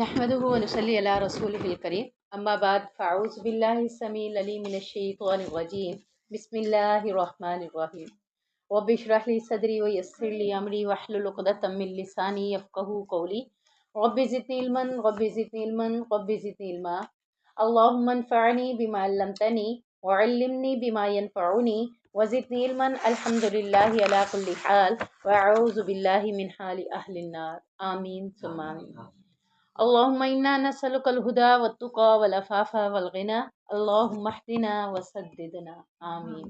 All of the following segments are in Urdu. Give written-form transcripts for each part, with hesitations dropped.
نحمده ونصلي على رسوله الكريم اما بعد فاعوذ بالله السميع العليم من الشيطان الرجيم بسم الله الرحمن الرحيم رب اشرح لي صدري ويسر لي امري واحلل عقدة من لساني يفقهوا قولي رب زدني علما رب زدني علما رب زدني علما اللهم انفعني بما علمتني وعلمني بما ينفعني وزدني علما الحمد لله على كل حال واعوذ بالله من حال اهل النار آمین ثم آمین اللهم إنا نسألك الهدى والتقى والعفاف والغنى اللهم اهدنا وسددنا آمین۔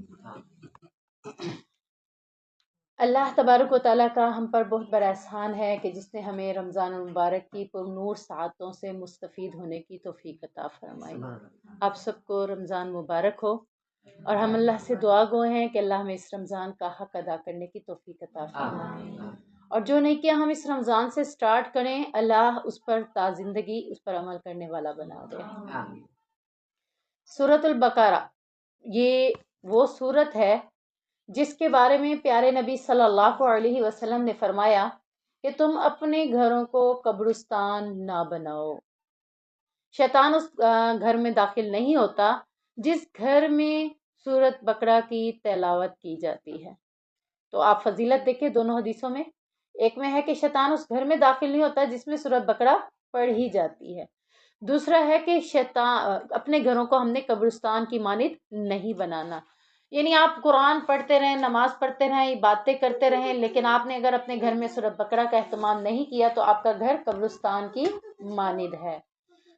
اللہ تبارک و تعالیٰ کا ہم پر بہت بڑا احسان ہے کہ جس نے ہمیں رمضان المبارک کی پر نور ساعتوں سے مستفید ہونے کی توفیق عطا فرمائی۔ آپ سب کو رمضان مبارک ہو، اور ہم اللہ سے دعا گو ہیں کہ اللہ ہمیں اس رمضان کا حق ادا کرنے کی توفیق عطا فرمائے، اور جو نہیں کیا ہم اس رمضان سے سٹارٹ کریں اللہ اس پر تا زندگی اس پر عمل کرنے والا بنا دے۔ سورۃ البقرہ یہ وہ سورت ہے جس کے بارے میں پیارے نبی صلی اللہ علیہ وسلم نے فرمایا کہ تم اپنے گھروں کو قبرستان نہ بناؤ۔ شیطان اس گھر میں داخل نہیں ہوتا جس گھر میں سورۃ بقرہ کی تلاوت کی جاتی ہے۔ تو آپ فضیلت دیکھیں دونوں حدیثوں میں، ایک میں ہے کہ شیطان اس گھر میں داخل نہیں ہوتا جس میں سورۃ بقرہ پڑھی جاتی ہے، دوسرا ہے کہ شیطان اپنے گھروں کو ہم نے قبرستان کی مانند نہیں بنانا، یعنی آپ قرآن پڑھتے رہیں، نماز پڑھتے رہیں، باتیں کرتے رہیں، لیکن آپ نے اگر اپنے گھر میں سورۃ بقرہ کا اہتمام نہیں کیا تو آپ کا گھر قبرستان کی مانند ہے۔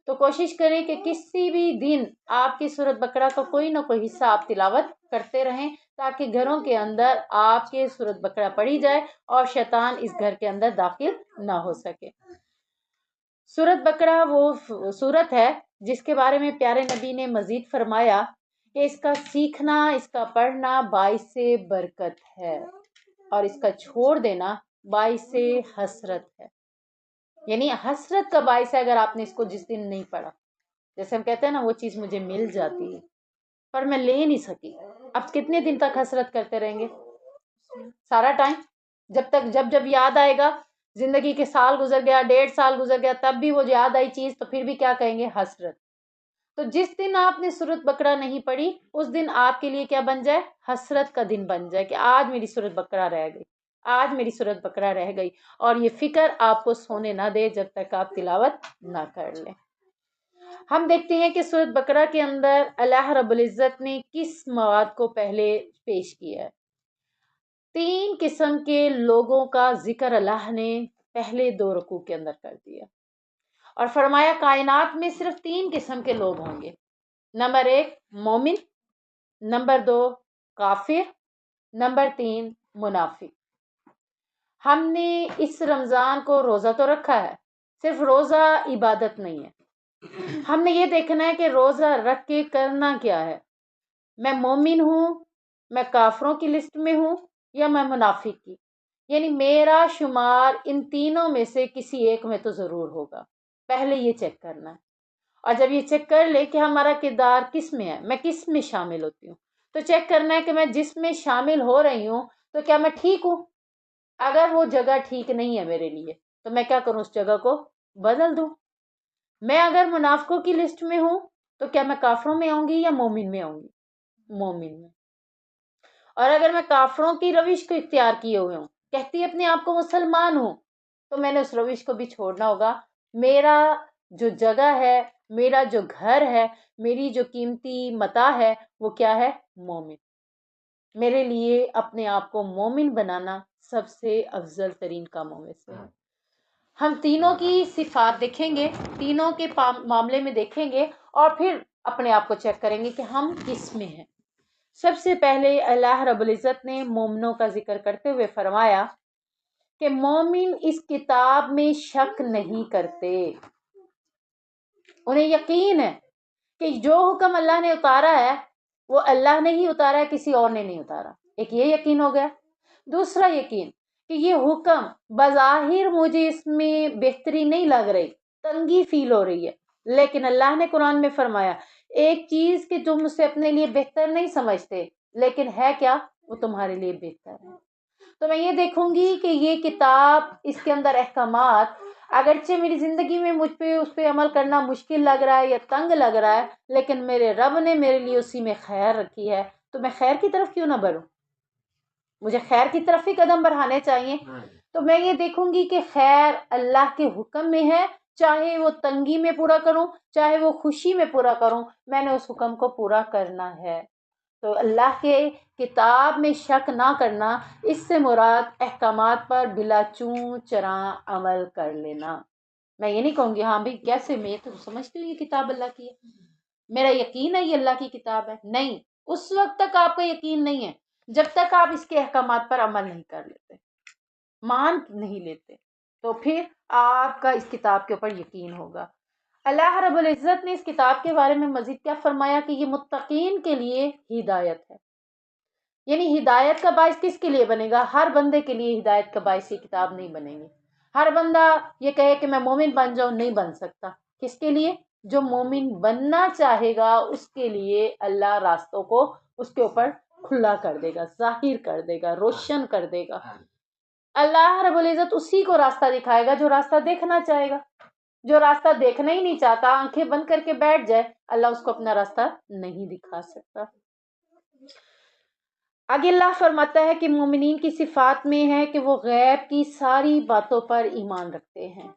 تو کوشش کریں کہ کسی بھی دن آپ کی سورۃ بقرہ کا کوئی نہ کوئی حصہ آپ تلاوت کرتے رہیں، تاکہ گھروں کے اندر آپ کے سورۃ بقرہ پڑھی جائے اور شیطان اس گھر کے اندر داخل نہ ہو سکے۔ سورۃ بقرہ وہ سورت ہے جس کے بارے میں پیارے نبی نے مزید فرمایا کہ اس کا سیکھنا، اس کا پڑھنا باعث برکت ہے، اور اس کا چھوڑ دینا باعث حسرت ہے۔ یعنی حسرت کا باعث ہے اگر آپ نے اس کو جس دن نہیں پڑھا، جیسے ہم کہتے ہیں نا وہ چیز مجھے مل جاتی ہے پر میں لے نہیں سکی، اب کتنے دن تک حسرت کرتے رہیں گے؟ سارا ٹائم، جب یاد آئے گا، زندگی کے سال گزر گیا، 1.5 سال گزر گیا، تب بھی وہ یاد آئی چیز تو پھر بھی کیا کہیں گے؟ حسرت۔ تو جس دن آپ نے سورۃ بقرہ نہیں پڑھی اس دن آپ کے لیے کیا بن جائے؟ حسرت کا دن بن جائے کہ آج میری سورۃ بقرہ رہ گئی، آج میری سورۃ بقرہ رہ گئی، اور یہ فکر آپ کو سونے نہ دے جب تک آپ تلاوت نہ کر لیں۔ ہم دیکھتے ہیں کہ سورۃ بقرہ کے اندر اللہ رب العزت نے کس مواد کو پہلے پیش کیا ہے۔ 3 قسم کے لوگوں کا ذکر اللہ نے پہلے 2 رکوع کے اندر کر دیا، اور فرمایا کائنات میں صرف 3 قسم کے لوگ ہوں گے۔ نمبر 1 مومن، نمبر 2 کافر، نمبر 3 منافق۔ ہم نے اس رمضان کو روزہ تو رکھا ہے، صرف روزہ عبادت نہیں ہے، ہم نے یہ دیکھنا ہے کہ روزہ رکھ کے کرنا کیا ہے۔ میں مومن ہوں، میں کافروں کی لسٹ میں ہوں، یا میں منافق کی، یعنی میرا شمار ان تینوں میں سے کسی ایک میں تو ضرور ہوگا۔ پہلے یہ چیک کرنا ہے، اور جب یہ چیک کر لے کہ ہمارا کردار کس میں ہے، میں کس میں شامل ہوتی ہوں، تو چیک کرنا ہے کہ میں جس میں شامل ہو رہی ہوں تو کیا میں ٹھیک ہوں۔ اگر وہ جگہ ٹھیک نہیں ہے میرے لیے تو میں کیا کروں؟ اس جگہ کو بدل دوں۔ میں اگر منافقوں کی لسٹ میں ہوں تو کیا میں کافروں میں آؤں گی یا مومن میں آؤں گی؟ مومن میں۔ اور اگر میں کافروں کی روش کو اختیار کیے ہوئے ہوں، کہتی اپنے آپ کو مسلمان ہوں، تو میں نے اس روش کو بھی چھوڑنا ہوگا۔ میرا جو جگہ ہے، میرا جو گھر ہے، میری جو قیمتی متاع ہے، وہ کیا ہے؟ مومن۔ میرے لیے اپنے آپ کو مومن بنانا سب سے افضل ترین کاموں میں سے ہے۔ ہم تینوں کی صفات دیکھیں گے، تینوں کے معاملے میں دیکھیں گے، اور پھر اپنے آپ کو چیک کریں گے کہ ہم کس میں ہیں۔ سب سے پہلے اللہ رب العزت نے مومنوں کا ذکر کرتے ہوئے فرمایا کہ مومن اس کتاب میں شک نہیں کرتے، انہیں یقین ہے کہ جو حکم اللہ نے اتارا ہے وہ اللہ نے ہی اتارا ہے، کسی اور نے نہیں اتارا۔ ایک یہ یقین ہو گیا۔ دوسرا یقین کہ یہ حکم بظاہر مجھے اس میں بہتری نہیں لگ رہی، تنگی فیل ہو رہی ہے، لیکن اللہ نے قرآن میں فرمایا ایک چیز کہ تم اسے اپنے لیے بہتر نہیں سمجھتے، لیکن ہے کیا؟ وہ تمہارے لیے بہتر ہے۔ تو میں یہ دیکھوں گی کہ یہ کتاب، اس کے اندر احکامات اگرچہ میری زندگی میں مجھ پہ اس پہ عمل کرنا مشکل لگ رہا ہے یا تنگ لگ رہا ہے، لیکن میرے رب نے میرے لیے اسی میں خیر رکھی ہے، تو میں خیر کی طرف کیوں نہ بڑھوں؟ مجھے خیر کی طرف ہی قدم بڑھانے چاہیے۔ تو میں یہ دیکھوں گی کہ خیر اللہ کے حکم میں ہے، چاہے وہ تنگی میں پورا کروں، چاہے وہ خوشی میں پورا کروں، میں نے اس حکم کو پورا کرنا ہے۔ تو اللہ کے کتاب میں شک نہ کرنا، اس سے مراد احکامات پر بلا چون چراں عمل کر لینا۔ میں یہ نہیں کہوں گی ہاں بھائی کیسے، میں تو سمجھتی ہوں یہ کتاب اللہ کی ہے، میرا یقین ہے یہ اللہ کی کتاب ہے۔ نہیں، اس وقت تک آپ کا یقین نہیں ہے جب تک آپ اس کے احکامات پر عمل نہیں کر لیتے، مان نہیں لیتے، تو پھر آپ کا اس کتاب کے اوپر یقین ہوگا۔ اللہ رب العزت نے اس کتاب کے بارے میں مزید کیا فرمایا کہ یہ متقین کے لیے ہدایت ہے۔ یعنی ہدایت کا باعث کس کے لیے بنے گا؟ ہر بندے کے لیے ہدایت کا باعث یہ کتاب نہیں بنے گی۔ ہر بندہ یہ کہے کہ میں مومن بن جاؤں، نہیں بن سکتا۔ کس کے لیے؟ جو مومن بننا چاہے گا اس کے لیے اللہ راستوں کو اس کے اوپر کھلا کر دے گا، ظاہر کر دے گا، روشن کر دے گا۔ اللہ رب العزت اسی کو راستہ دکھائے گا جو راستہ دیکھنا چاہے گا۔ جو راستہ دیکھنا ہی نہیں چاہتا، آنکھیں بند کر کے بیٹھ جائے، اللہ اس کو اپنا راستہ نہیں دکھا سکتا۔ آگے اللہ فرماتا ہے کہ مومنین کی صفات میں ہے کہ وہ غیب کی ساری باتوں پر ایمان رکھتے ہیں۔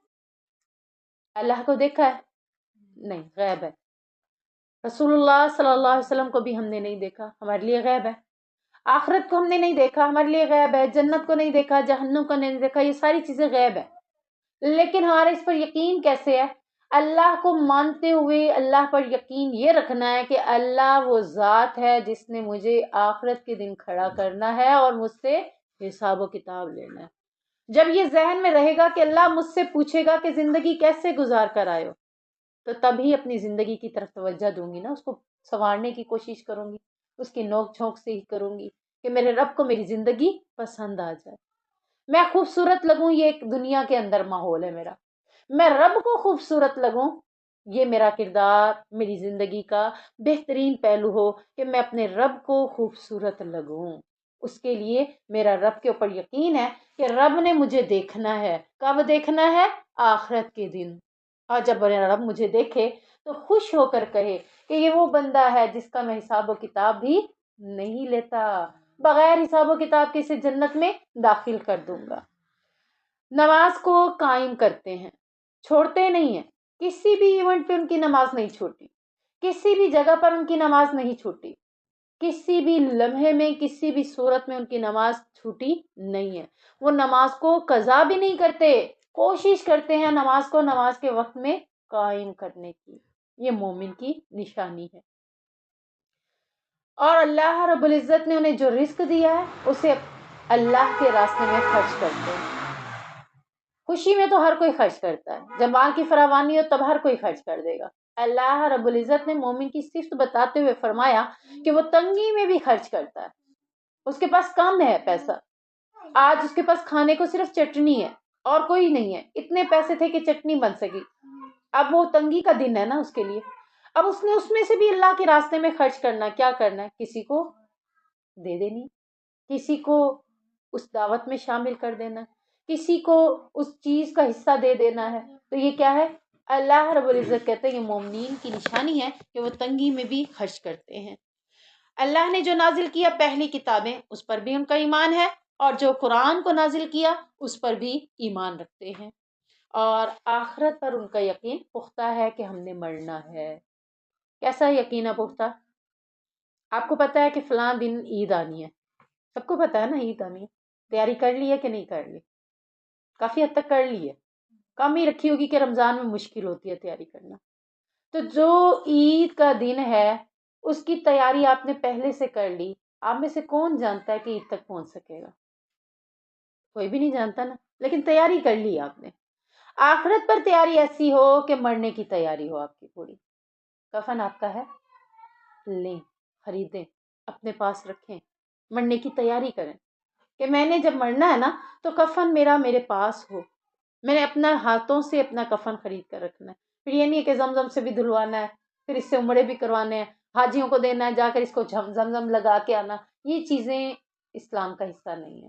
اللہ کو دیکھا ہے؟ نہیں، غیب ہے۔ رسول اللہ صلی اللہ علیہ وسلم کو بھی ہم نے نہیں دیکھا، ہمارے لیے غیب ہے۔ آخرت کو ہم نے نہیں دیکھا، ہمارے لیے غیب ہے۔ جنت کو نہیں دیکھا، جہنم کو نہیں دیکھا، یہ ساری چیزیں غیب ہے۔ لیکن ہمارا اس پر یقین کیسے ہے؟ اللہ کو مانتے ہوئے اللہ پر یقین یہ رکھنا ہے کہ اللہ وہ ذات ہے جس نے مجھے آخرت کے دن کھڑا کرنا ہے اور مجھ سے حساب و کتاب لینا ہے۔ جب یہ ذہن میں رہے گا کہ اللہ مجھ سے پوچھے گا کہ زندگی کیسے گزار کر آئے ہو، تو تبھی اپنی زندگی کی طرف توجہ دوں گی نا، اس کو سنوارنے کی کوشش کروں گی، اس کی نوک جھونک سے ہی کروں گی کہ میرے رب کو میری زندگی پسند آ جائے، میں خوبصورت لگوں۔ یہ ایک دنیا کے اندر ماحول ہے میرا، میں رب کو خوبصورت لگوں، یہ میرا کردار، میری زندگی کا بہترین پہلو ہو کہ میں اپنے رب کو خوبصورت لگوں۔ اس کے لیے میرا رب کے اوپر یقین ہے کہ رب نے مجھے دیکھنا ہے۔ کب دیکھنا ہے؟ آخرت کے دن۔ اور جب میرا رب مجھے دیکھے تو خوش ہو کر کہے کہ یہ وہ بندہ ہے جس کا میں حساب و کتاب بھی نہیں لیتا، بغیر حساب و کتاب کے اسے جنت میں داخل کر دوں گا۔ نماز کو قائم کرتے ہیں، چھوڑتے نہیں ہیں، کسی بھی ایونٹ پہ ان کی نماز نہیں چھوٹی، کسی بھی جگہ پر ان کی نماز نہیں چھوٹی، کسی بھی لمحے میں، کسی بھی صورت میں ان کی نماز چھوٹی نہیں ہے۔ وہ نماز کو قضا بھی نہیں کرتے، کوشش کرتے ہیں نماز کو نماز کے وقت میں قائم کرنے کی۔ یہ مومن کی نشانی ہے۔ اور اللہ رب العزت نے انہیں جو رزق دیا ہے اسے اللہ کے راستے میں خرچ کرتے ہیں۔ خوشی میں تو ہر کوئی خرچ کرتا ہے، جب مال کی فراوانی ہو تب ہر کوئی خرچ کر دے گا۔ اللہ رب العزت نے مومن کی صفت بتاتے ہوئے فرمایا کہ وہ تنگی میں بھی خرچ کرتا ہے، اس کے پاس کم ہے پیسہ، آج اس کے پاس کھانے کو صرف چٹنی ہے اور کوئی نہیں ہے، اتنے پیسے تھے کہ چٹنی بن سکی، اب وہ تنگی کا دن ہے نا اس کے لیے، اب اس نے اس میں سے بھی اللہ کے راستے میں خرچ کرنا، کیا کرنا ہے؟ کسی کو دے دینی، کسی کو اس دعوت میں شامل کر دینا، کسی کو اس چیز کا حصہ دے دینا ہے۔ تو یہ کیا ہے؟ اللہ رب العزت کہتے ہیں یہ مومنین کی نشانی ہے کہ وہ تنگی میں بھی خرچ کرتے ہیں۔ اللہ نے جو نازل کیا پہلی کتابیں، اس پر بھی ان کا ایمان ہے، اور جو قرآن کو نازل کیا اس پر بھی ایمان رکھتے ہیں، اور آخرت پر ان کا یقین پختہ ہے کہ ہم نے مرنا ہے۔ کیسا یقین ہے پختہ؟ آپ کو پتا ہے کہ فلاں دن عید آنی ہے، سب کو پتا ہے نا عید آنی ہے، تیاری کر لی ہے کہ نہیں کر لی؟ کافی حد تک کر لی ہے، کم ہی رکھی ہوگی کہ رمضان میں مشکل ہوتی ہے تیاری کرنا۔ تو جو عید کا دن ہے اس کی تیاری آپ نے پہلے سے کر لی، آپ میں سے کون جانتا ہے کہ عید تک پہنچ سکے گا؟ کوئی بھی نہیں جانتا نا، لیکن تیاری کر لی آپ نے۔ آخرت پر تیاری ایسی ہو کہ مرنے کی تیاری ہو آپ کی پوری۔ کفن آپ کا ہے، لیں، خریدیں، اپنے پاس رکھیں، مرنے کی تیاری کریں کہ میں نے جب مرنا ہے نا تو کفن میرا میرے پاس ہو، میں نے اپنا ہاتھوں سے اپنا کفن خرید کر رکھنا ہے۔ پھر یہ نہیں ہے کہ زمزم سے بھی دھلوانا ہے، پھر اس سے عمرے بھی کروانے ہیں، حاجیوں کو دینا ہے، جا کر اس کو زمزم لگا کے آنا، یہ چیزیں اسلام کا حصہ نہیں ہے۔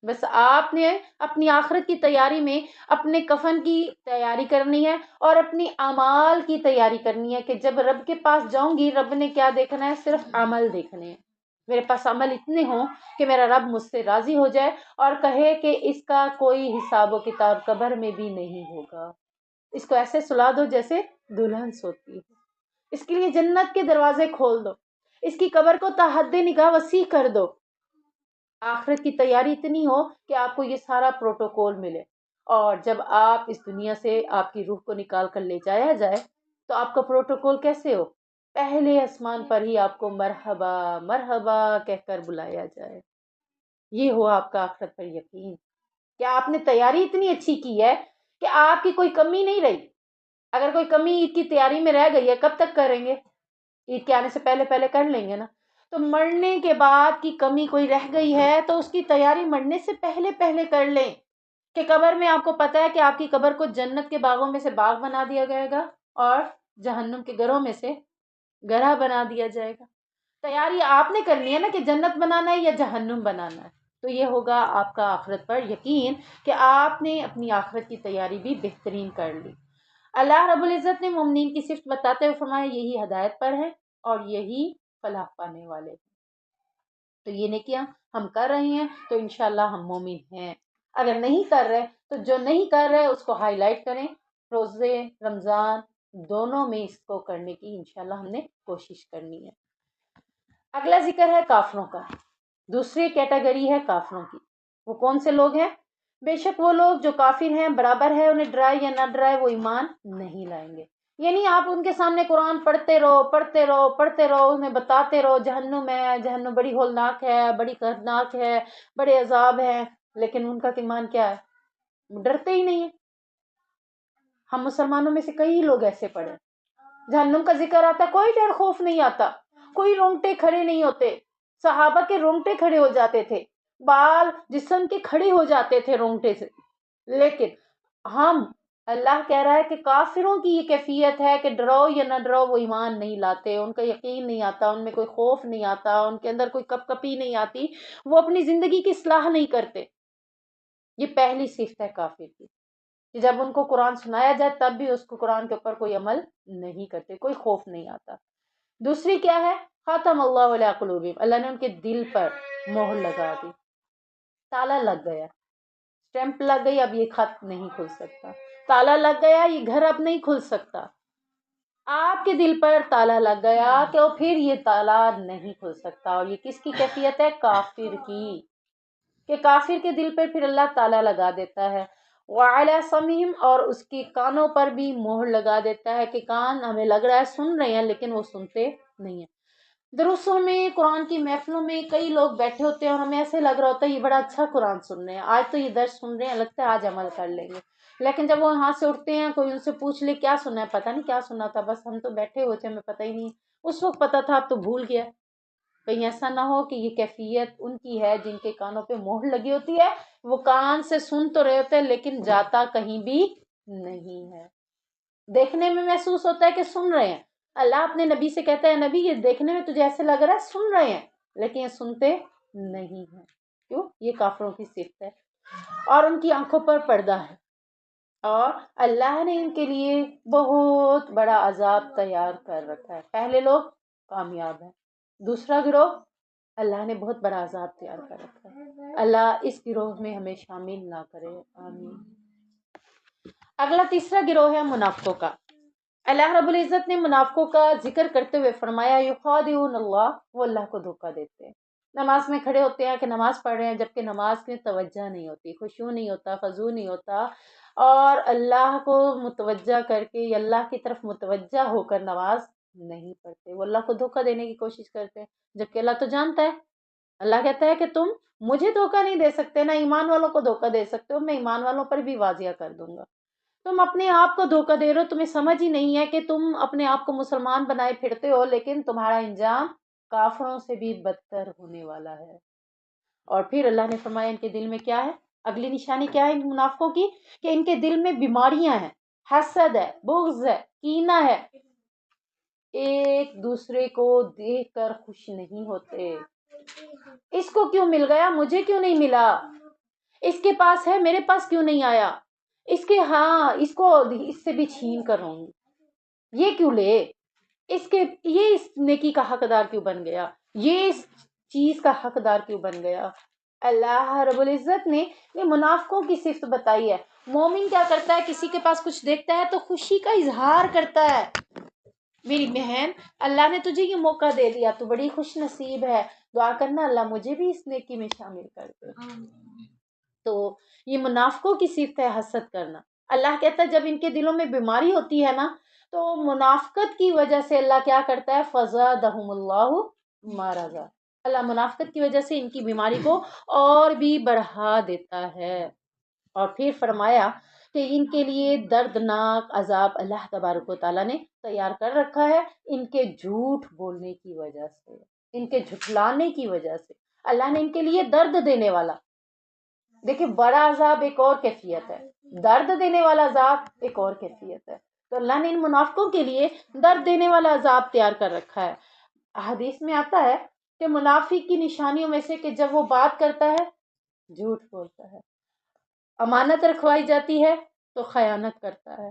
بس آپ نے اپنی آخرت کی تیاری میں اپنے کفن کی تیاری کرنی ہے اور اپنی اعمال کی تیاری کرنی ہے کہ جب رب کے پاس جاؤں گی رب نے کیا دیکھنا ہے، صرف عمل دیکھنے ہیں. میرے پاس عمل اتنے ہوں کہ میرا رب مجھ سے راضی ہو جائے اور کہے کہ اس کا کوئی حساب و کتاب قبر میں بھی نہیں ہوگا، اس کو ایسے سلا دو جیسے دلہن سوتی ہے. اس کے لیے جنت کے دروازے کھول دو، اس کی قبر کو تا حد نگاہ وسیع کر دو. آخرت کی تیاری اتنی ہو کہ آپ کو یہ سارا پروٹوکول ملے، اور جب آپ اس دنیا سے آپ کی روح کو نکال کر لے جایا جائے تو آپ کا پروٹوکول کیسے ہو؟ پہلے آسمان پر ہی آپ کو مرحبا مرحبا کہہ کر بلایا جائے. یہ ہو آپ کا آخرت پر یقین کہ آپ نے تیاری اتنی اچھی کی ہے کہ آپ کی کوئی کمی نہیں رہی. اگر کوئی کمی عید کی تیاری میں رہ گئی ہے کب تک کریں گے؟ عید کے آنے سے پہلے پہلے کر لیں گے نا. تو مرنے کے بعد کی کمی کوئی رہ گئی ہے تو اس کی تیاری مرنے سے پہلے پہلے کر لیں کہ قبر میں آپ کو پتا ہے کہ آپ کی قبر کو جنت کے باغوں میں سے باغ بنا دیا جائے گا اور جہنم کے گھروں میں سے گڑھا بنا دیا جائے گا. تیاری آپ نے کرنی ہے نا کہ جنت بنانا ہے یا جہنم بنانا ہے. تو یہ ہوگا آپ کا آخرت پر یقین کہ آپ نے اپنی آخرت کی تیاری بھی بہترین کر لی. اللہ رب العزت نے مومنین کی صفت بتاتے ہوئے فرمایا یہی ہدایت پر ہے اور یہی فلاح پانے والے ہیں. تو یہ نیکیاں ہم کر رہے ہیں تو انشاءاللہ ہم مومن ہیں. اگر نہیں کر رہے تو جو نہیں کر رہے اس کو ہائی لائٹ کریں. روزے رمضان دونوں میں اس کو کرنے کی انشاءاللہ ہم نے کوشش کرنی ہے. اگلا ذکر ہے کافروں کا. دوسری کیٹیگری ہے کافروں کی. وہ کون سے لوگ ہیں؟ بے شک وہ لوگ جو کافر ہیں، برابر ہے انہیں ڈرائے یا نہ ڈرائے وہ ایمان نہیں لائیں گے. یعنی آپ ان کے سامنے قرآن پڑھتے رہو پڑھتے رہو پڑھتے رہو، انہیں بتاتے رہو جہنم ہے، جہنم بڑی ہولناک ہے، بڑی خطرناک ہے، بڑے عذاب ہیں، لیکن ان کا ایمان کیا ہے؟ وہ ڈرتے ہی نہیں ہے. ہم مسلمانوں میں سے کئی لوگ ایسے پڑے، جہنم کا ذکر آتا کوئی ڈر خوف نہیں آتا، کوئی رونگٹے کھڑے نہیں ہوتے. صحابہ کے رونگٹے کھڑے ہو جاتے تھے، بال جسم کے کھڑے ہو جاتے تھے رونگٹے سے. لیکن ہم، اللہ کہہ رہا ہے کہ کافروں کی یہ کیفیت ہے کہ ڈرو یا نہ ڈرو وہ ایمان نہیں لاتے، ان کا یقین نہیں آتا، ان میں کوئی خوف نہیں آتا، ان کے اندر کوئی کپ کپی نہیں آتی، وہ اپنی زندگی کی اصلاح نہیں کرتے. یہ پہلی صفت ہے کافر کی کہ جب ان کو قرآن سنایا جائے تب بھی اس کو قرآن کے اوپر کوئی عمل نہیں کرتے، کوئی خوف نہیں آتا. دوسری کیا ہے؟ خاتم اللہ علی قلوبہم، اللہ نے ان کے دل پر مہر لگا دی، تالا لگ گیا، اسٹیمپ لگ گئی، اب یہ خط نہیں کھل سکتا. تالا لگ گیا، یہ گھر اب نہیں کھل سکتا. آپ کے دل پر تالا لگ گیا تو پھر یہ تالا نہیں کھل سکتا. اور یہ کس کی کیفیت ہے؟ کافر کی، کہ کافر کے دل پر پھر اللہ تالا لگا دیتا ہے. وَعَلَىٰ سَمْعِهِمْ، اور اس کی کانوں پر بھی مہر لگا دیتا ہے کہ کان ہمیں لگ رہا ہے سن رہے ہیں لیکن وہ سنتے نہیں ہیں. دروسوں میں، قرآن کی محفلوں میں کئی لوگ بیٹھے ہوتے ہیں اور ہمیں ایسے لگ رہا ہوتا ہے یہ بڑا اچھا قرآن سن رہے ہیں، آج تو یہ درس سن رہے ہیں، لگتا ہے آج عمل کر لیں گے. لیکن جب وہ یہاں سے اٹھتے ہیں کوئی ان سے پوچھ لے کیا سنا ہے، پتہ نہیں کیا سنا تھا، بس ہم تو بیٹھے ہوئے تھے ہمیں پتہ ہی نہیں، اس وقت پتہ تھا اب تو بھول گیا. کہیں ایسا نہ ہو کہ یہ کیفیت ان کی ہے جن کے کانوں پہ مہر لگی ہوتی ہے، وہ کان سے سن تو رہے ہوتے ہیں لیکن جاتا کہیں بھی نہیں ہے. دیکھنے میں محسوس ہوتا ہے کہ سن رہے ہیں. اللہ اپنے نبی سے کہتا ہے نبی یہ دیکھنے میں تجھے ایسے لگ رہا ہے سن رہے ہیں، لیکن یہ سنتے نہیں ہیں. کیوں؟ یہ کافروں کی صفت ہے. اور ان کی آنکھوں پر پردہ ہے، اور اللہ نے ان کے لیے بہت بڑا عذاب تیار کر رکھا ہے. پہلے لوگ کامیاب ہیں، دوسرا گروہ اللہ نے بہت بڑا عذاب تیار کر رکھا ہے. اللہ اس گروہ میں ہمیں شامل نہ کرے، آمین. اگلا تیسرا گروہ ہے منافقوں کا. اللہ رب العزت نے منافقوں کا ذکر کرتے ہوئے فرمایا یخادعون اللہ، وہ اللہ کو دھوکہ دیتے ہیں. نماز میں کھڑے ہوتے ہیں کہ نماز پڑھ رہے ہیں جبکہ نماز میں توجہ نہیں ہوتی، خشوع نہیں ہوتا، خضوع نہیں ہوتا، اور اللہ کو متوجہ کر کے یا اللہ کی طرف متوجہ ہو کر نماز نہیں پڑھتے. وہ اللہ کو دھوکہ دینے کی کوشش کرتے ہیں جبکہ اللہ تو جانتا ہے. اللہ کہتا ہے کہ تم مجھے دھوکہ نہیں دے سکتے، نہ ایمان والوں کو دھوکہ دے سکتے ہو، میں ایمان والوں پر بھی واضح کر دوں گا. تم اپنے آپ کو دھوکہ دے رہے ہو، تمہیں سمجھ ہی نہیں ہے کہ تم اپنے آپ کو مسلمان بنائے پھرتے ہو لیکن تمہارا انجام کافروں سے بھی بدتر ہونے والا ہے. اور پھر اللہ نے فرمایا ان کے دل میں کیا ہے؟ اگلی نشانی کیا ہے ان منافقوں کی؟ کہ ان کے دل میں بیماریاں ہیں، حسد ہے، بغض ہے، کینہ ہے، ایک دوسرے کو دیکھ کر خوش نہیں ہوتے. اس کو کیوں مل گیا مجھے کیوں نہیں ملا؟ اس کے پاس ہے میرے پاس کیوں نہیں آیا، اس کے ہاں اس کو اس سے بھی چھین کر رہوں، یہ کیوں لے، اس کے یہ اس نیکی کا حقدار کیوں بن گیا، یہ اس چیز کا حقدار کیوں بن گیا۔ اللہ رب العزت نے یہ منافقوں کی صفت بتائی ہے۔ مومن کیا کرتا ہے، کسی کے پاس کچھ دیکھتا ہے تو خوشی کا اظہار کرتا ہے، میری بہن اللہ نے تجھے یہ موقع دے دیا، تو بڑی خوش نصیب ہے، دعا کرنا اللہ مجھے بھی اس نیکی میں شامل کر دے۔ تو یہ منافقوں کی صفت ہے حسد کرنا۔ اللہ کہتا ہے جب ان کے دلوں میں بیماری ہوتی ہے نا، تو منافقت کی وجہ سے اللہ کیا کرتا ہے، فزادہم اللہ مرضا، اللہ منافقت کی وجہ سے ان کی بیماری کو اور بھی بڑھا دیتا ہے۔ اور پھر فرمایا کہ ان کے لیے دردناک عذاب اللہ تبارک و تعالیٰ نے تیار کر رکھا ہے، ان کے جھوٹ بولنے کی وجہ سے، ان کے جھٹلانے کی وجہ سے اللہ نے ان کے لیے درد دینے والا، دیکھیں بڑا عذاب ایک اور کیفیت ہے، درد دینے والا عذاب ایک اور کیفیت ہے، تو اللہ نے ان منافقوں کے لیے درد دینے والا عذاب تیار کر رکھا ہے۔ حدیث میں آتا ہے کہ منافق کی نشانیوں میں سے کہ جب وہ بات کرتا ہے جھوٹ بولتا ہے، امانت رکھوائی جاتی ہے تو خیانت کرتا ہے،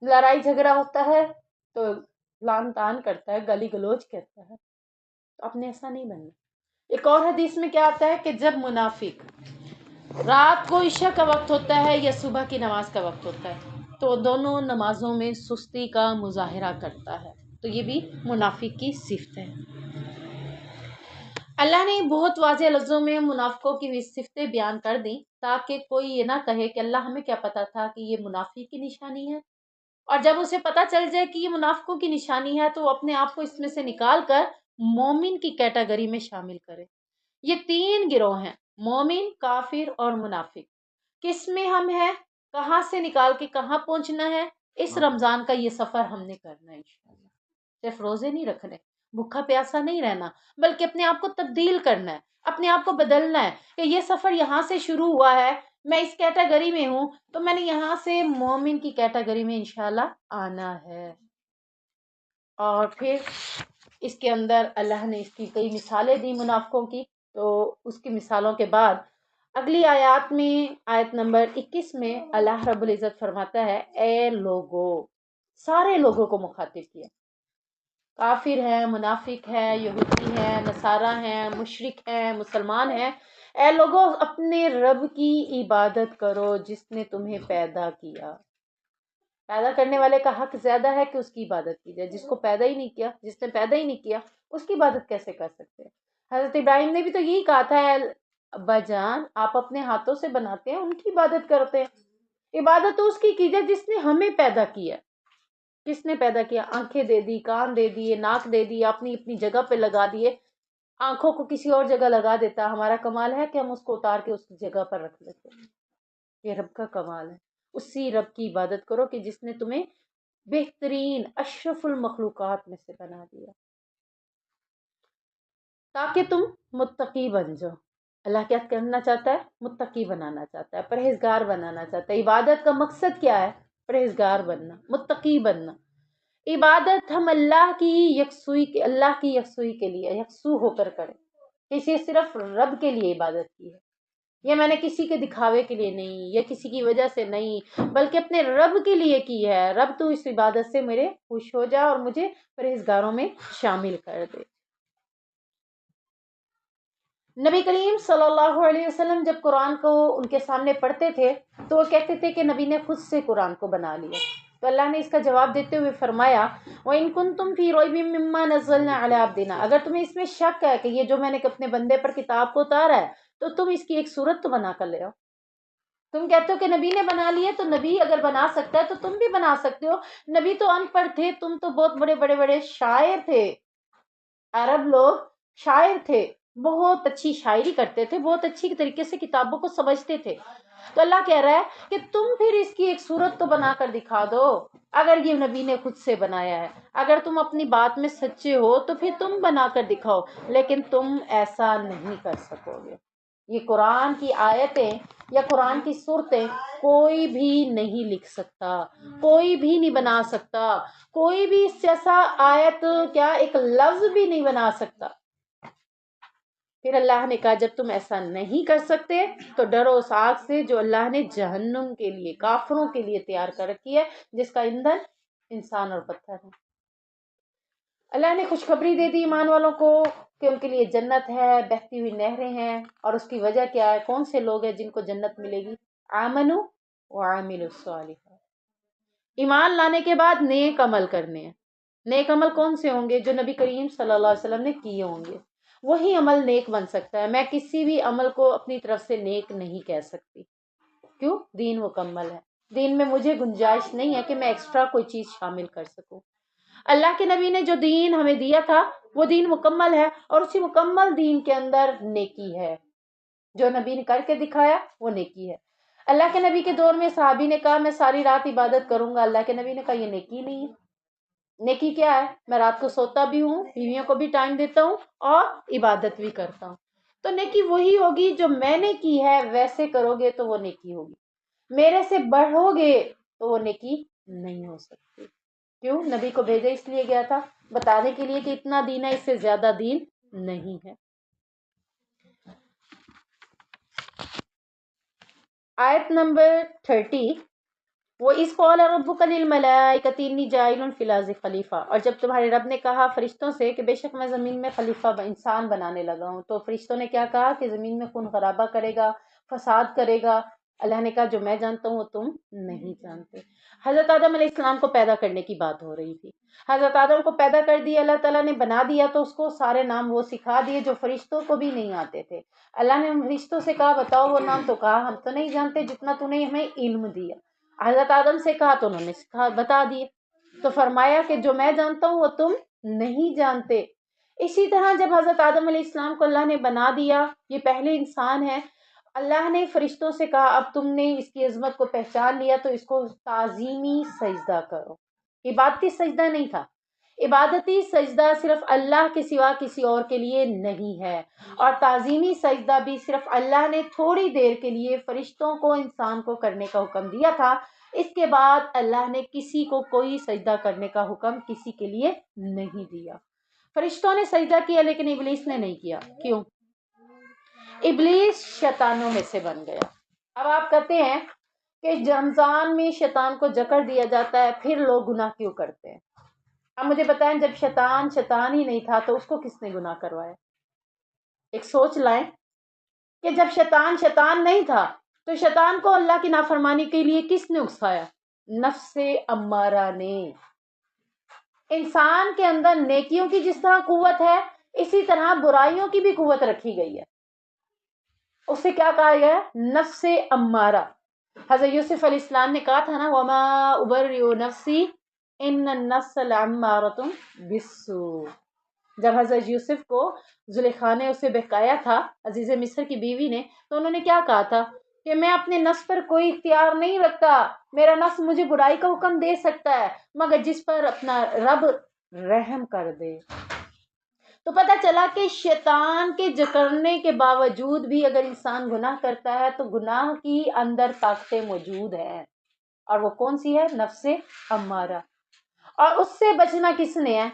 لڑائی جھگڑا ہوتا ہے تو لان تان کرتا ہے، گلی گلوچ کرتا ہے، تو آپ نے ایسا نہیں بننا۔ ایک اور حدیث میں کیا آتا ہے کہ جب منافق رات کو عشاء کا وقت ہوتا ہے یا صبح کی نماز کا وقت ہوتا ہے تو دونوں نمازوں میں سستی کا مظاہرہ کرتا ہے، تو یہ بھی منافق کی صفت ہے۔ اللہ نے بہت واضح لفظوں میں منافقوں کی صفتیں بیان کر دیں تاکہ کوئی یہ نہ کہے کہ اللہ ہمیں کیا پتا تھا کہ یہ منافق کی نشانی ہے، اور جب اسے پتا چل جائے کہ یہ منافقوں کی نشانی ہے تو وہ اپنے آپ کو اس میں سے نکال کر مومن کی کیٹیگری میں شامل کرے۔ یہ تین گروہ ہیں، مومن، کافر اور منافق۔ کس میں ہم ہیں، کہاں سے نکال کے کہاں پہنچنا ہے، اس رمضان کا یہ سفر ہم نے کرنا ہے انشاءاللہ۔ صرف روزے نہیں رکھنے، بھوکا پیاسا نہیں رہنا، بلکہ اپنے آپ کو تبدیل کرنا ہے، اپنے آپ کو بدلنا ہے کہ یہ سفر یہاں سے شروع ہوا ہے، میں اس کیٹیگری میں ہوں تو میں نے یہاں سے مومن کی کیٹیگری میں انشاءاللہ آنا ہے۔ اور پھر اس کے اندر اللہ نے اس کی کئی مثالیں دی منافقوں کی، تو اس کی مثالوں کے بعد اگلی آیات میں آیت نمبر 21 میں اللہ رب العزت فرماتا ہے، اے لوگو، سارے لوگوں کو مخاطب کیا، کافر ہیں، منافق ہیں، یہودی ہیں، نصارہ ہیں، مشرک ہیں، مسلمان ہیں، اے لوگوں اپنے رب کی عبادت کرو جس نے تمہیں پیدا کیا۔ پیدا کرنے والے کا حق زیادہ ہے کہ اس کی عبادت کی جائے، جس کو پیدا ہی نہیں کیا، جس نے پیدا ہی نہیں کیا اس کی عبادت کیسے کر سکتے ہیں؟ حضرت ابراہیم نے بھی تو یہی کہا تھا، اے ابا جان آپ اپنے ہاتھوں سے بناتے ہیں، ان کی عبادت کرتے ہیں، عبادت تو اس کی کیجیے جس نے ہمیں پیدا کیا۔ کس نے پیدا کیا؟ آنکھیں دے دی، کان دے دیے، ناک دے دی، اپنی اپنی جگہ پہ لگا دیے، آنکھوں کو کسی اور جگہ لگا دیتا، ہمارا کمال ہے کہ ہم اس کو اتار کے اس کی جگہ پر رکھ لیتے ہیں، یہ رب کا کمال ہے۔ اسی رب کی عبادت کرو کہ جس نے تمہیں بہترین اشرف المخلوقات میں سے بنا دیا تاکہ تم متقی بن جاؤ۔ اللہ کیا کرنا چاہتا ہے؟ متقی بنانا چاہتا ہے، پرہیزگار بنانا چاہتا ہے۔ عبادت کا مقصد کیا ہے؟ پرہیزگار بننا، متقی بننا۔ عبادت ہم اللہ کی یکسوئی کے لیے یکسو ہو کر کریں، کسی صرف رب کے لیے عبادت کی ہے، یہ میں نے کسی کے دکھاوے کے لیے نہیں، یہ کسی کی وجہ سے نہیں، بلکہ اپنے رب کے لیے کی ہے۔ رب تو اس عبادت سے میرے خوش ہو جا اور مجھے پرہیزگاروں میں شامل کر دے۔ نبی کریم صلی اللہ علیہ وسلم جب قرآن کو ان کے سامنے پڑھتے تھے تو وہ کہتے تھے کہ نبی نے خود سے قرآن کو بنا لیا، تو اللہ نے اس کا جواب دیتے ہوئے فرمایا، وَإِن كُنتُمْ فِي رَيْبٍ مِّمَّا نَزَّلْنَا عَلَىٰ عَبْدِنَا، اگر تمہیں اس میں شک ہے کہ یہ جو میں نے اپنے بندے پر کتاب کو اتارا ہے تو تم اس کی ایک صورت تو بنا کر لے آؤ۔ تم کہتے ہو کہ نبی نے بنا لیا، تو نبی اگر بنا سکتا ہے تو تم بھی بنا سکتے ہو۔ نبی تو ان پڑھ تھے، تم تو بہت بڑے بڑے بڑے شاعر تھے، عرب لوگ شاعر تھے، بہت اچھی شاعری کرتے تھے، بہت اچھی طریقے سے کتابوں کو سمجھتے تھے، تو اللہ کہہ رہا ہے کہ تم پھر اس کی ایک صورت تو بنا کر دکھا دو، اگر یہ نبی نے خود سے بنایا ہے، اگر تم اپنی بات میں سچے ہو تو پھر تم بنا کر دکھاؤ، لیکن تم ایسا نہیں کر سکو گے۔ یہ قرآن کی آیتیں یا قرآن کی صورتیں کوئی بھی نہیں لکھ سکتا، کوئی بھی نہیں بنا سکتا، کوئی بھی اس جیسا آیت کیا ایک لفظ بھی نہیں بنا سکتا۔ پھر اللہ نے کہا جب تم ایسا نہیں کر سکتے تو ڈرو اس آگ سے جو اللہ نے جہنم کے لیے، کافروں کے لیے تیار کر رکھی ہے، جس کا ایندھن انسان اور پتھر ہے۔ اللہ نے خوشخبری دے دی ایمان والوں کو کہ ان کے لیے جنت ہے، بہتی ہوئی نہریں ہیں، اور اس کی وجہ کیا ہے؟ کون سے لوگ ہیں جن کو جنت ملے گی؟ آمنو وعاملوا الصالحات، ایمان لانے کے بعد نیک عمل کرنے ہیں۔ نیک عمل کون سے ہوں گے؟ جو نبی کریم صلی اللہ علیہ وسلم نے کیے ہوں گے، وہی عمل نیک بن سکتا ہے۔ میں کسی بھی عمل کو اپنی طرف سے نیک نہیں کہہ سکتی، کیوں؟ دین مکمل ہے، دین میں مجھے گنجائش نہیں ہے کہ میں ایکسٹرا کوئی چیز شامل کر سکوں۔ اللہ کے نبی نے جو دین ہمیں دیا تھا وہ دین مکمل ہے، اور اسی مکمل دین کے اندر نیکی ہے۔ جو نبی نے کر کے دکھایا وہ نیکی ہے۔ اللہ کے نبی کے دور میں صحابی نے کہا میں ساری رات عبادت کروں گا، اللہ کے نبی نے کہا یہ نیکی نہیں ہے۔ نیکی کیا ہے؟ میں رات کو سوتا بھی ہوں، بیویوں کو بھی ٹائم دیتا ہوں، اور عبادت بھی کرتا ہوں۔ تو نیکی وہی ہوگی جو میں نے کی ہے، ویسے کرو گے تو وہ نیکی ہوگی۔ میرے سے بڑھو گے تو وہ نیکی نہیں ہو سکتی۔ کیوں؟ نبی کو بھیجا اس لیے گیا تھا، بتانے کے لیے کہ اتنا دین ہے، اس سے زیادہ دین نہیں ہے۔ آیت نمبر 30، وہ اس قول ربک للملائکۃ انی جاعل فی الارض خلیفہ، اور جب تمہارے رب نے کہا فرشتوں سے کہ بے شک میں زمین میں خلیفہ انسان بنانے لگا ہوں، تو فرشتوں نے کیا کہا؟ کہ زمین میں خون خرابہ کرے گا، فساد کرے گا۔ اللہ نے کہا جو میں جانتا ہوں وہ تم نہیں جانتے۔ حضرت آدم علیہ السلام کو پیدا کرنے کی بات ہو رہی تھی۔ حضرت آدم کو پیدا کر دیا اللہ تعالیٰ نے، بنا دیا، تو اس کو سارے نام وہ سکھا دیے جو فرشتوں کو بھی نہیں آتے تھے۔ اللہ نے فرشتوں سے کہا بتاؤ وہ نام، تو کہا ہم تو نہیں جانتے جتنا تو نے ہمیں علم دیا۔ حضرت آدم سے کہا تو انہوں نے بتا دیے، تو فرمایا کہ جو میں جانتا ہوں وہ تم نہیں جانتے۔ اسی طرح جب حضرت آدم علیہ السلام کو اللہ نے بنا دیا، یہ پہلے انسان ہے، اللہ نے فرشتوں سے کہا اب تم نے اس کی عظمت کو پہچان لیا تو اس کو تعظیمی سجدہ کرو۔ عبادتی سجدہ نہیں تھا، عبادتی سجدہ صرف اللہ کے سوا کسی اور کے لیے نہیں ہے، اور تعظیمی سجدہ بھی صرف اللہ نے تھوڑی دیر کے لیے فرشتوں کو، انسان کو کرنے کا حکم دیا تھا۔ اس کے بعد اللہ نے کسی کو کوئی سجدہ کرنے کا حکم کسی کے لیے نہیں دیا۔ فرشتوں نے سجدہ کیا لیکن ابلیس نے نہیں کیا۔ کیوں؟ ابلیس شیطانوں میں سے بن گیا۔ اب آپ کہتے ہیں کہ رمضان میں شیطان کو جکڑ دیا جاتا ہے، پھر لوگ گناہ کیوں کرتے ہیں؟ اب مجھے بتائیں جب شیطان ہی نہیں تھا تو اس کو کس نے گناہ کروایا؟ ایک سوچ لائیں کہ جب شیطان نہیں تھا تو شیطان کو اللہ کی نافرمانی کے لیے کس نے اکسایا؟ نفس امارہ نے۔ انسان کے اندر نیکیوں کی جس طرح قوت ہے، اسی طرح برائیوں کی بھی قوت رکھی گئی ہے۔ اسے کیا کہا گیا؟ نفس امارہ۔ حضرت یوسف علیہ السلام نے کہا تھا نا وما ابرئ نفسی ان النفس لامارۃ بالسوء۔ جب حضرت یوسف کو زلیخا نے اسے بہکایا تھا، عزیز مصر کی بیوی نے، تو انہوں نے کیا کہا تھا کہ میں اپنے نفس پر کوئی اختیار نہیں رکھتا، میرا نفس مجھے برائی کا حکم دے سکتا ہے مگر جس پر اپنا رب رحم کر دے۔ تو پتہ چلا کہ شیطان کے جکڑنے کے باوجود بھی اگر انسان گناہ کرتا ہے تو گناہ کی اندر طاقتیں موجود ہیں، اور وہ کون سی ہے؟ نفس امارہ۔ اور اس سے بچنا کس نے ہے؟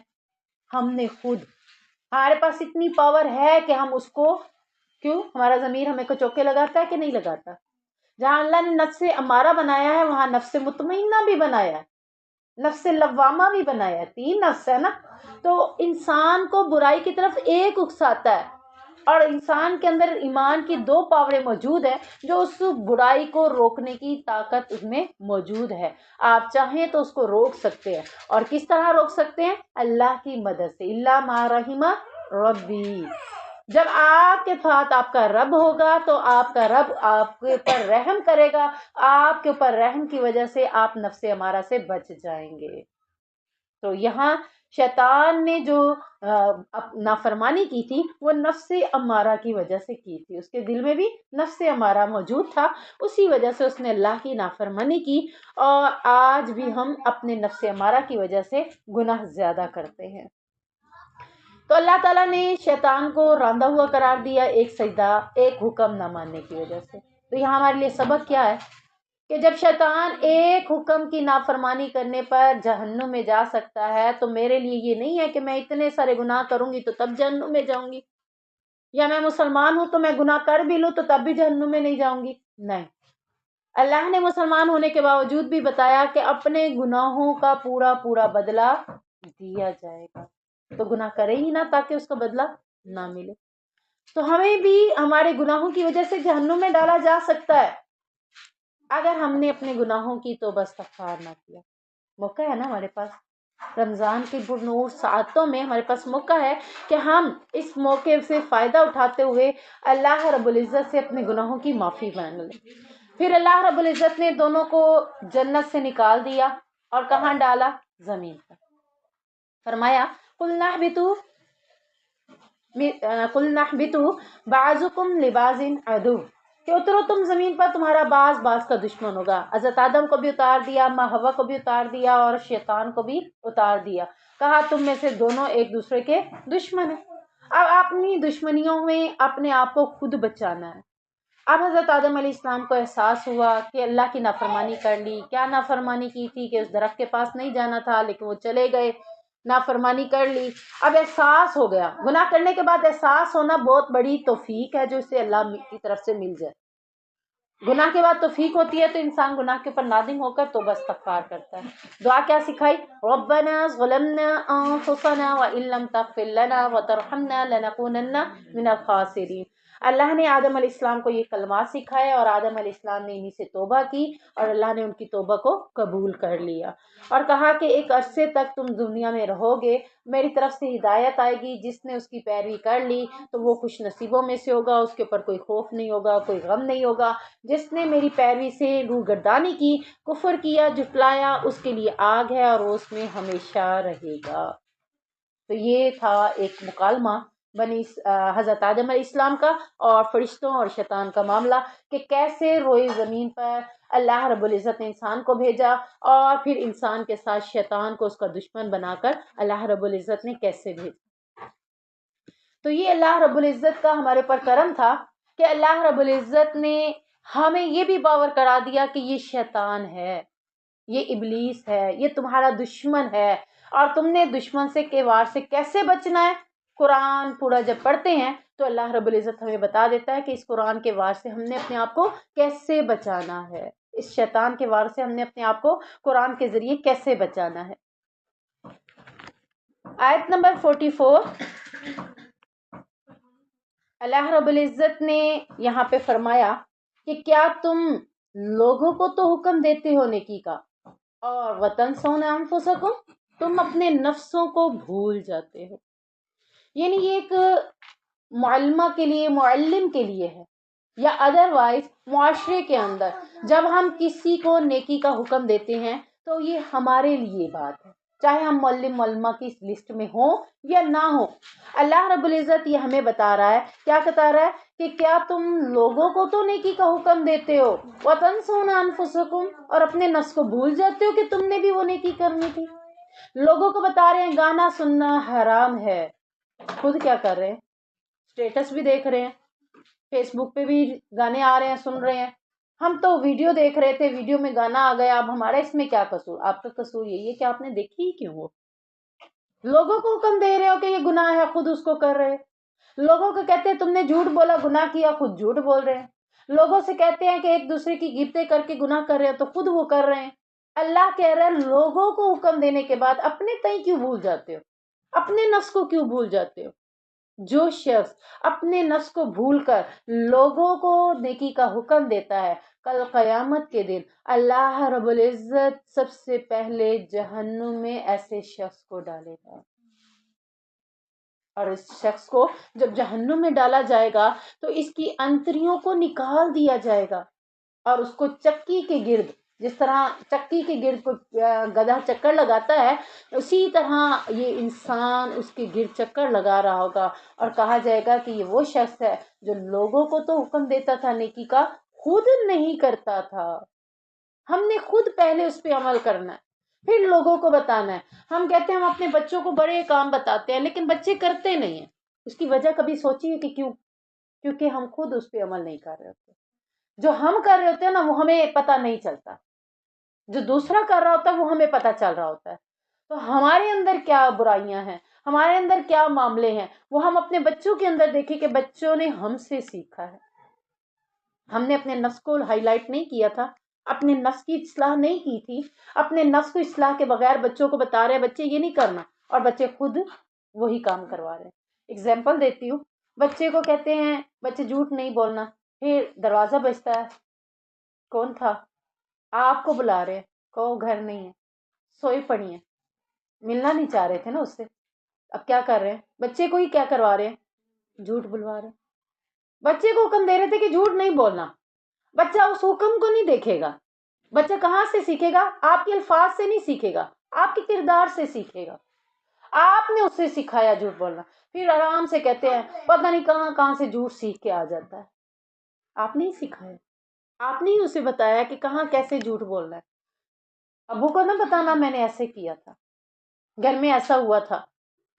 ہم نے خود۔ ہمارے پاس اتنی پاور ہے کہ ہم اس کو، کیوں؟ ہمارا ضمیر ہمیں کو چوکے لگاتا ہے کہ نہیں لگاتا؟ جہاں اللہ نے نفس امارہ بنایا ہے وہاں نفس مطمئنہ بھی بنایا ہے، نفس لوامہ بھی بنایا ہے، 3 نفس ہے نا۔ تو انسان کو برائی کی طرف ایک اکساتا ہے، اور انسان کے اندر ایمان کی 2 پاوریں موجود ہیں جو اس برائی کو روکنے کی طاقت اس میں موجود ہے۔ آپ چاہیں تو اس کو روک سکتے ہیں، اور کس طرح روک سکتے ہیں؟ اللہ کی مدد سے۔ الا ما رحم ربی، جب آپ کے ساتھ آپ کا رب ہوگا تو آپ کا رب آپ کے اوپر رحم کرے گا، آپ کے اوپر رحم کی وجہ سے آپ نفس امارہ سے بچ جائیں گے۔ تو یہاں شیطان نے جو نافرمانی کی تھی وہ نفس امارہ کی وجہ سے کی تھی، اس کے دل میں بھی نفس امارہ موجود تھا، اسی وجہ سے اس نے اللہ کی نافرمانی کی، اور آج بھی ہم اپنے نفس امارہ کی وجہ سے گناہ زیادہ کرتے ہیں۔ تو اللہ تعالیٰ نے شیطان کو راندہ ہوا قرار دیا ایک سجدہ، ایک حکم نہ ماننے کی وجہ سے۔ تو یہاں ہمارے لیے سبق کیا ہے کہ جب شیطان ایک حکم کی نافرمانی کرنے پر جہنم میں جا سکتا ہے تو میرے لیے یہ نہیں ہے کہ میں اتنے سارے گناہ کروں گی تو تب جہنم میں جاؤں گی۔ یا میں مسلمان ہوں تو میں گناہ کر بھی لوں تو تب بھی جہنم میں نہیں جاؤں گی؟ نہیں، اللہ نے مسلمان ہونے کے باوجود بھی بتایا کہ اپنے گناہوں کا پورا پورا بدلہ دیا جائے گا، تو گناہ کرے ہی نہ تاکہ اس کا بدلہ نہ ملے۔ تو ہمیں بھی ہمارے گناہوں کی وجہ سے جہنم میں ڈالا جا سکتا ہے اگر ہم نے اپنے گناہوں کی توبہ استغفار نہ کیا۔ موقع ہے نا ہمارے پاس، رمضان کی پرنور ساعتوں میں ہمارے پاس موقع ہے کہ ہم اس موقع سے فائدہ اٹھاتے ہوئے اللہ رب العزت سے اپنے گناہوں کی معافی مانگ لیں۔ پھر اللہ رب العزت نے دونوں کو جنت سے نکال دیا اور کہاں ڈالا؟ زمین پر۔ فرمایا قُلْنَا اهْبِطُوا بَعْضُكُمْ لِبَعْضٍ عَدُوٌّ، کہ اترو تم زمین پر، تمہارا بعض کا دشمن ہوگا۔ حضرت آدم کو بھی اتار دیا، ماں حوا کو بھی اتار دیا اور شیطان کو بھی اتار دیا، کہا تم میں سے دونوں ایک دوسرے کے دشمن ہیں۔ اب اپنی دشمنیوں میں اپنے آپ کو خود بچانا ہے۔ اب حضرت آدم علیہ السلام کو احساس ہوا کہ اللہ کی نافرمانی کر لی۔ کیا نافرمانی کی تھی؟ کہ اس درخت کے پاس نہیں جانا تھا، لیکن وہ چلے گئے، نافرمانی کر لی۔ اب احساس ہو گیا، گناہ کرنے کے بعد احساس ہونا بہت بڑی توفیق ہے جو اسے اللہ کی طرف سے مل جائے۔ گناہ کے بعد توفیق ہوتی ہے تو انسان گناہ کے اوپر نادم ہو کر توبہ استغفار کرتا ہے۔ دعا کیا سکھائی؟ ربنا ظلمنا انفسنا وان لم تغفر لنا وترحمنا لنکونن من الخاسرین۔ اللہ نے آدم علیہ السلام کو یہ کلمات سکھائے اور آدم علیہ السلام نے انہی سے توبہ کی اور اللہ نے ان کی توبہ کو قبول کر لیا اور کہا کہ ایک عرصے تک تم دنیا میں رہو گے، میری طرف سے ہدایت آئے گی، جس نے اس کی پیروی کر لی تو وہ خوش نصیبوں میں سے ہوگا، اس کے اوپر کوئی خوف نہیں ہوگا، کوئی غم نہیں ہوگا۔ جس نے میری پیروی سے روگردانی کی، کفر کیا، جھٹلایا، اس کے لیے آگ ہے اور وہ اس میں ہمیشہ رہے گا۔ تو یہ تھا ایک مکالمہ حضرت آدم علیہ السلام کا اور فرشتوں اور شیطان کا معاملہ، کہ کیسے روئے زمین پر اللہ رب العزت نے انسان کو بھیجا اور پھر انسان کے ساتھ شیطان کو اس کا دشمن بنا کر اللہ رب العزت نے کیسے بھیجا۔ تو یہ اللہ رب العزت کا ہمارے پر کرم تھا کہ اللہ رب العزت نے ہمیں یہ بھی باور کرا دیا کہ یہ شیطان ہے، یہ ابلیس ہے، یہ تمہارا دشمن ہے، اور تم نے دشمن سے کے وار سے کیسے بچنا ہے۔ قرآن پورا جب پڑھتے ہیں تو اللہ رب العزت ہمیں بتا دیتا ہے کہ اس قرآن کے وار سے ہم نے اپنے آپ کو کیسے بچانا ہے، اس شیطان کے وار سے ہم نے اپنے آپ کو قرآن کے ذریعے کیسے بچانا ہے۔ آیت نمبر 44، اللہ رب العزت نے یہاں پہ فرمایا کہ کیا تم لوگوں کو تو حکم دیتے ہو نیکی کا اور وَتَنْسَوْنَ أَنفُسَكُمْ، تم اپنے نفسوں کو بھول جاتے ہو۔ یعنی یہ ایک معلمہ کے لیے، معلم کے لیے ہے، یا ادروائز معاشرے کے اندر جب ہم کسی کو نیکی کا حکم دیتے ہیں تو یہ ہمارے لیے بات ہے، چاہے ہم معلم معلمہ کی اس لسٹ میں ہوں یا نہ ہوں۔ اللہ رب العزت یہ ہمیں بتا رہا ہے، کیا بتا رہا ہے کہ کیا تم لوگوں کو تو نیکی کا حکم دیتے ہو وَتَنْسَوْنَ أَنفُسَكُمْ، اور اپنے نفس کو بھول جاتے ہو کہ تم نے بھی وہ نیکی کرنی تھی۔ لوگوں کو بتا رہے ہیں گانا سننا حرام ہے، خود کیا کر رہے ہیں؟ اسٹیٹس بھی دیکھ رہے ہیں، فیس بک پہ بھی گانے آ رہے ہیں، سن رہے ہیں۔ ہم تو ویڈیو دیکھ رہے تھے، ویڈیو میں گانا آ گیا، اب ہمارا اس میں کیا قصور؟ آپ کا قصور یہی ہے کہ آپ نے دیکھی ہی کیوں؟ وہ لوگوں کو حکم دے رہے ہو کہ یہ گناہ ہے، خود اس کو کر رہے ہیں۔ لوگوں کو کہتے ہیں تم نے جھوٹ بولا، گناہ کیا، خود جھوٹ بول رہے ہیں۔ لوگوں سے کہتے ہیں کہ ایک دوسرے کی غیبتیں کر کے گناہ کر رہے ہیں تو خود وہ کر رہے ہیں۔ اللہ کہہ رہا ہے لوگوں کو حکم دینے کے بعد اپنے تئیں کیوں بھول جاتے ہو، اپنے نفس کو کیوں بھول جاتے ہو؟ جو شخص اپنے نفس کو بھول کر لوگوں کو نیکی کا حکم دیتا ہے، کل قیامت کے دن اللہ رب العزت سب سے پہلے جہنم میں ایسے شخص کو ڈالے گا، اور اس شخص کو جب جہنم میں ڈالا جائے گا تو اس کی انتریوں کو نکال دیا جائے گا اور اس کو چکی کے گرد، جس طرح چکی کے گرد کو گدھا چکر لگاتا ہے، اسی طرح یہ انسان اس کے گرد چکر لگا رہا ہوگا، اور کہا جائے گا کہ یہ وہ شخص ہے جو لوگوں کو تو حکم دیتا تھا نیکی کا، خود نہیں کرتا تھا۔ ہم نے خود پہلے اس پہ عمل کرنا ہے، پھر لوگوں کو بتانا ہے۔ ہم کہتے ہیں ہم اپنے بچوں کو بڑے کام بتاتے ہیں لیکن بچے کرتے نہیں ہیں، اس کی وجہ کبھی سوچی ہے کہ کیوں؟ کیونکہ ہم خود اس پہ عمل نہیں کر رہے ہوتے۔ جو ہم کر رہے ہوتے ہیں نا وہ ہمیں پتہ نہیں چلتا، جو دوسرا کر رہا ہوتا ہے وہ ہمیں پتہ چل رہا ہوتا ہے۔ تو ہمارے اندر کیا برائیاں ہیں، ہمارے اندر کیا معاملے ہیں، وہ ہم اپنے بچوں کے اندر دیکھیں کہ بچوں نے ہم سے سیکھا ہے. ہم نے اپنے نفس کو ہائی لائٹ نہیں کیا تھا، اپنے نفس کی اصلاح نہیں کی تھی، اپنے نفس کو اصلاح کے بغیر بچوں کو بتا رہے ہیں بچے یہ نہیں کرنا، اور بچے خود وہی کام کروا رہے ہیں. اگزامپل دیتی ہوں، بچے کو کہتے ہیں بچے جھوٹ نہیں بولنا، پھر دروازہ بجتا ہے، کون تھا؟ آپ کو بلا رہے ہیں، کہو گھر نہیں ہے، سوئی پڑی ہیں، ملنا نہیں چاہ رہے تھے نا اس سے. اب کیا کر رہے ہیں؟ بچے کو ہی کیا کروا رہے ہیں؟ جھوٹ بلوا رہے ہیں. بچے کو حکم دے رہے تھے کہ جھوٹ نہیں بولنا. بچہ اس حکم کو نہیں دیکھے گا. بچہ کہاں سے سیکھے گا؟ آپ کے الفاظ سے نہیں سیکھے گا، آپ کے کردار سے سیکھے گا. آپ نے اسے سکھایا جھوٹ بولنا، پھر آرام سے کہتے ہیں پتہ نہیں کہاں کہاں سے جھوٹ سیکھ کے آ جاتا ہے. آپ نے ہی سکھایا، آپ نے ہی اسے بتایا کہ کہاں کیسے جھوٹ بولنا ہے. ابو کو نہ بتانا میں نے ایسے کیا تھا، گھر میں ایسا ہوا تھا.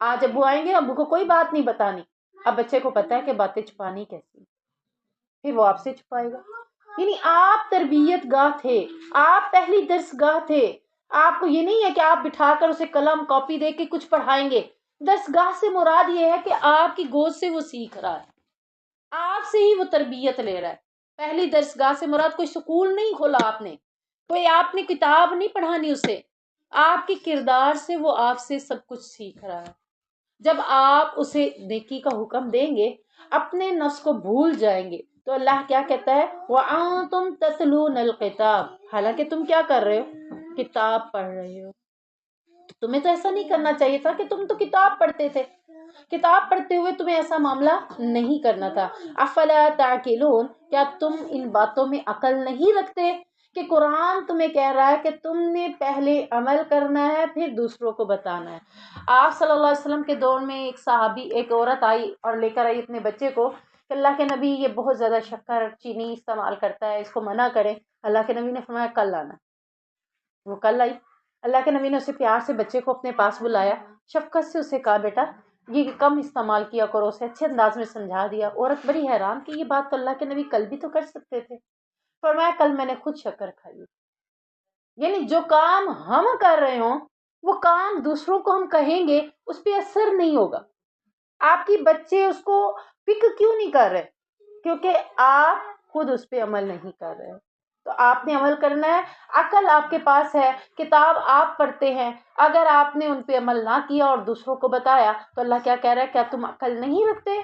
آج ابو آئیں گے، ابو کو کوئی بات نہیں بتانی. اب بچے کو پتا ہے کہ باتیں چھپانی کیسی، پھر وہ آپ سے چھپائے گا. یعنی آپ تربیت گاہ تھے، آپ پہلی درس گاہ تھے. آپ کو یہ نہیں ہے کہ آپ بٹھا کر اسے قلم کاپی دے کے کچھ پڑھائیں گے. درس گاہ سے مراد یہ ہے کہ آپ کی گود سے وہ سیکھ رہا ہے، آپ سے ہی وہ تربیت لے رہا ہے. پہلی درس گاہ سے مراد کوئی سکول نہیں کھولا آپ نے، کوئی آپ نے کتاب نہیں پڑھانی اسے. آپ کے کردار سے وہ آپ سے سب کچھ سیکھ رہا ہے. جب آپ اسے نیکی کا حکم دیں گے، اپنے نفس کو بھول جائیں گے، تو اللہ کیا کہتا ہے؟ وَأَنْتُمْ تَتْلُونَ الْكِتَابَ، حالانکہ تم کیا کر رہے ہو؟ کتاب پڑھ رہے ہو. تمہیں تو ایسا نہیں کرنا چاہیے تھا کہ تم تو کتاب پڑھتے تھے. کتاب پڑھتے ہوئے تمہیں ایسا معاملہ نہیں کرنا تھا. افلا تعقلون، کیا تم ان باتوں میں عقل نہیں رکھتے کہ قرآن تمہیں کہہ رہا ہے کہ تم نے پہلے عمل کرنا ہے پھر دوسروں کو بتانا ہے. آپ صلی اللہ علیہ وسلم کے دور میں ایک صحابی، ایک عورت آئی اور لے کر آئی اپنے بچے کو کہ اللہ کے نبی یہ بہت زیادہ شکر چینی استعمال کرتا ہے، اس کو منع کریں. اللہ کے نبی نے فرمایا کل آنا. وہ کل آئی. اللہ کے نبی نے اسے پیار سے بچے کو اپنے پاس بلایا، شفقت سے اسے کہا بیٹا یہ کم استعمال کیا کرو، اسے اچھے انداز میں سمجھا دیا. عورت بڑی حیران کہ یہ بات تو اللہ کے نبی کل بھی تو کر سکتے تھے. فرمایا کل میں نے خود شکر کھائی. یعنی جو کام ہم کر رہے ہوں وہ کام دوسروں کو ہم کہیں گے اس پہ اثر نہیں ہوگا. آپ کی بچے اس کو پک کیوں نہیں کر رہے؟ کیونکہ آپ خود اس پہ عمل نہیں کر رہے. تو آپ نے عمل کرنا ہے. عقل آپ کے پاس ہے، کتاب آپ پڑھتے ہیں، اگر آپ نے ان پہ عمل نہ کیا اور دوسروں کو بتایا تو اللہ کیا کہہ رہا ہے؟ کیا تم عقل نہیں رکھتے؟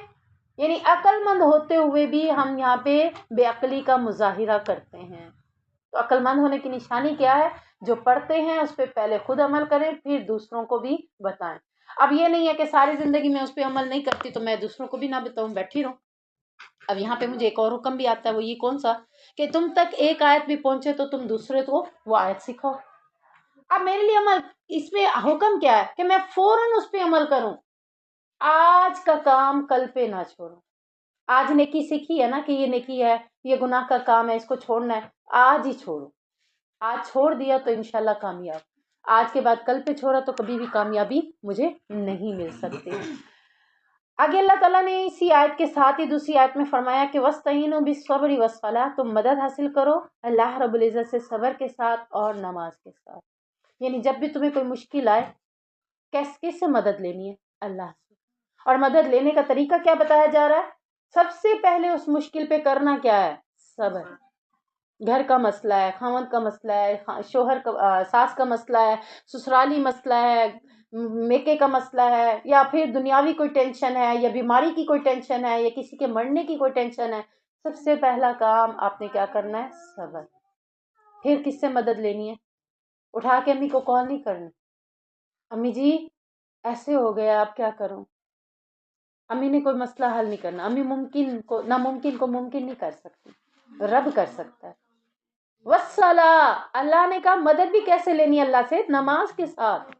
یعنی عقل مند ہوتے ہوئے بھی ہم یہاں پہ بے عقلی کا مظاہرہ کرتے ہیں. تو عقل مند ہونے کی نشانی کیا ہے؟ جو پڑھتے ہیں اس پہ پہلے خود عمل کریں پھر دوسروں کو بھی بتائیں. اب یہ نہیں ہے کہ ساری زندگی میں اس پہ عمل نہیں کرتی تو میں دوسروں کو بھی نہ بتاؤں، بیٹھی رہوں. اب یہاں پہ مجھے ایک اور حکم بھی آتا ہے، وہ یہ کون سا؟ کہ تم تک ایک آیت بھی پہنچے تو تم دوسرے کو وہ آیت سکھاؤ. اب میرے لیے عمل، اس میں حکم کیا ہے کہ میں فوراً اس پہ عمل کروں. آج کا کام کل پہ نہ چھوڑوں. آج نیکی سیکھی ہے نا کہ یہ نیکی ہے، یہ گناہ کا کام ہے، اس کو چھوڑنا ہے، آج ہی چھوڑو. آج چھوڑ دیا تو انشاءاللہ کامیاب. آج کے بعد کل پہ چھوڑا تو کبھی بھی کامیابی مجھے نہیں مل سکتی. آگے اللہ تعالیٰ نے اسی آیت کے ساتھ ہی دوسری آیت میں فرمایا کہ وَاسْتَعِینُوا بِالصَّبْرِ وَالصَّلَاةِ، تم مدد حاصل کرو اللہ رب العزت سے صبر کے ساتھ اور نماز کے ساتھ. یعنی جب بھی تمہیں کوئی مشکل آئے، کس سے مدد لینی ہے؟ اللہ سے. اور مدد لینے کا طریقہ کیا بتایا جا رہا ہے؟ سب سے پہلے اس مشکل پہ کرنا کیا ہے؟ صبر. گھر کا مسئلہ ہے، خاوند کا مسئلہ ہے، شوہر کا، ساس کا مسئلہ ہے، سسرالی مسئلہ ہے، میکے کا مسئلہ ہے، یا پھر دنیاوی کوئی ٹینشن ہے، یا بیماری کی کوئی ٹینشن ہے، یا کسی کے مرنے کی کوئی ٹینشن ہے. سب سے پہلا کام آپ نے کیا کرنا ہے؟ صبر. پھر کس سے مدد لینی ہے؟ اٹھا کے امی کو کال نہیں کرنی، امی جی ایسے ہو گیا اب کیا کروں. امی نے کوئی مسئلہ حل نہیں کرنا. امی ناممکن کو ممکن نہیں کر سکتی، رب کر سکتا ہے. والصلاۃ، اللہ نے کہا مدد بھی کیسے لینی ہے اللہ سے؟ نماز کے ساتھ.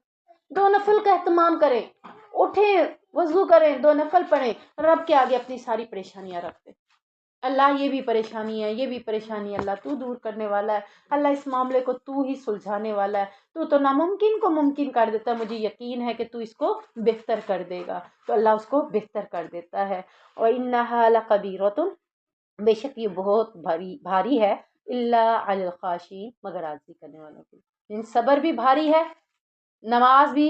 2 نفل کا اہتمام کریں، اٹھیں وضو کریں 2 نفل پڑھیں، رب کے آگے اپنی ساری پریشانیاں رکھ دیں. اللہ یہ بھی پریشانی ہے، یہ بھی پریشانی ہے، اللہ تو دور کرنے والا ہے، اللہ اس معاملے کو تو ہی سلجھانے والا ہے، تو ناممکن کو ممکن کر دیتا ہے، مجھے یقین ہے کہ تو اس کو بہتر کر دے گا. تو اللہ اس کو بہتر کر دیتا ہے. وَإِنَّهَا لَكَبِيرَةٌ، بے شک یہ بہت بھاری ہے، اللہ علی الخاشعین، مگر عاجزی کرنے والوں کے. صبر بھی بھاری ہے، نماز بھی